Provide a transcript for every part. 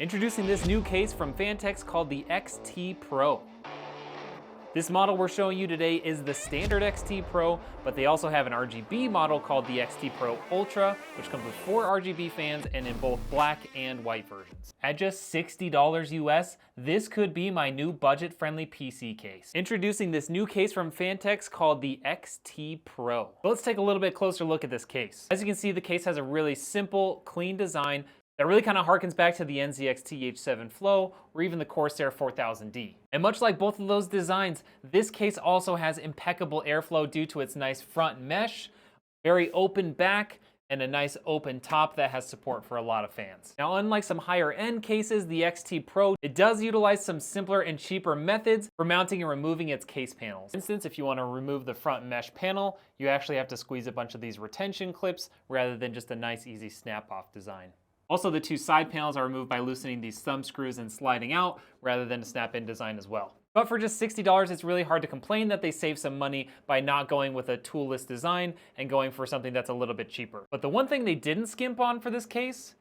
Introducing this new case from Phanteks called the XT Pro. This model we're showing you today is the standard XT Pro, but they also have an RGB model called the XT Pro Ultra, which comes with 4 RGB fans and in both black and white versions. At just $60 US, this could be my new budget-friendly PC case. Introducing this new case from Phanteks called the XT Pro. But let's take a little bit closer look at this case. As you can see, the case has a really simple, clean design that really kind of harkens back to the NZXT H7 Flow or even the Corsair 4000D. And much like both of those designs, this case also has impeccable airflow due to its nice front mesh, very open back, and a nice open top that has support for a lot of fans. Now, unlike some higher end cases, the XT Pro, it does utilize some simpler and cheaper methods for mounting and removing its case panels. For instance, if you want to remove the front mesh panel, you actually have to squeeze a bunch of these retention clips rather than just a nice easy snap off design. Also, the 2 side panels are removed by loosening these thumb screws and sliding out rather than a snap-in design as well. But for just $60, it's really hard to complain that they save some money by not going with a toolless design and going for something that's a little bit cheaper. But the one thing they didn't skimp on for this case,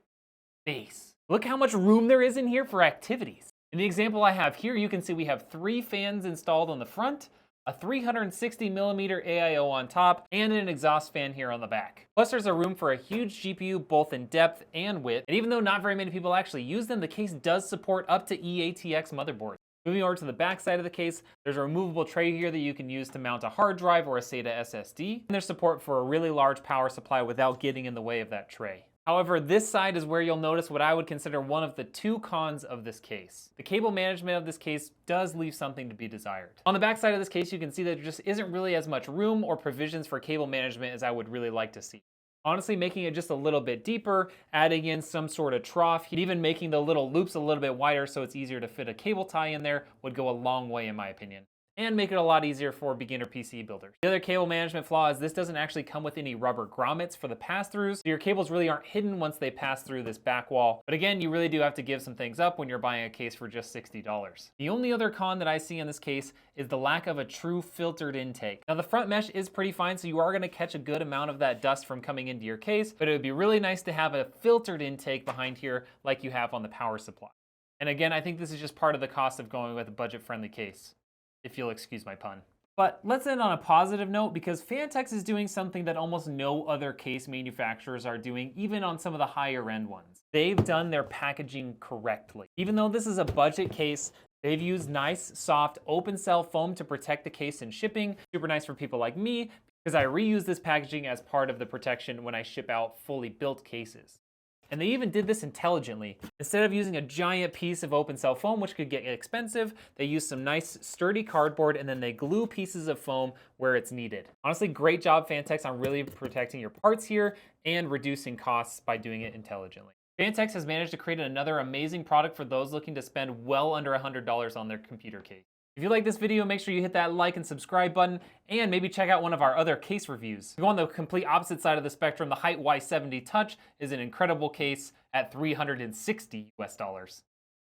space. Look how much room there is in here for activities. In the example I have here, you can see we have 3 fans installed on the front, a 360mm AIO on top, and an exhaust fan here on the back. Plus there's a room for a huge GPU both in depth and width, and even though not very many people actually use them, the case does support up to eATX motherboards. Moving over to the back side of the case, there's a removable tray here that you can use to mount a hard drive or a SATA SSD, and there's support for a really large power supply without getting in the way of that tray. However, this side is where you'll notice what I would consider one of the 2 cons of this case. The cable management of this case does leave something to be desired. On the back side of this case, you can see that there just isn't really as much room or provisions for cable management as I would really like to see. Honestly, making it just a little bit deeper, adding in some sort of trough, even making the little loops a little bit wider so it's easier to fit a cable tie in there would go a long way in my opinion, and make it a lot easier for beginner PC builders. The other cable management flaw is this doesn't actually come with any rubber grommets for the pass-throughs, so your cables really aren't hidden once they pass through this back wall. But again, you really do have to give some things up when you're buying a case for just $60. The only other con that I see in this case is the lack of a true filtered intake. Now the front mesh is pretty fine, so you are gonna catch a good amount of that dust from coming into your case, but it would be really nice to have a filtered intake behind here like you have on the power supply. And again, I think this is just part of the cost of going with a budget-friendly case, if you'll excuse my pun. But let's end on a positive note because Phanteks is doing something that almost no other case manufacturers are doing, even on some of the higher end ones. They've done their packaging correctly. Even though this is a budget case, they've used nice, soft, open cell foam to protect the case in shipping. Super nice for people like me because I reuse this packaging as part of the protection when I ship out fully built cases. And they even did this intelligently. Instead of using a giant piece of open cell foam, which could get expensive, they used some nice sturdy cardboard and then they glue pieces of foam where it's needed. Honestly, great job Phanteks on really protecting your parts here and reducing costs by doing it intelligently. Phanteks has managed to create another amazing product for those looking to spend well under $100 on their computer case. If you like this video, make sure you hit that like and subscribe button, and maybe check out one of our other case reviews. If you go on the complete opposite side of the spectrum, the Height Y70 Touch is an incredible case at $360 US.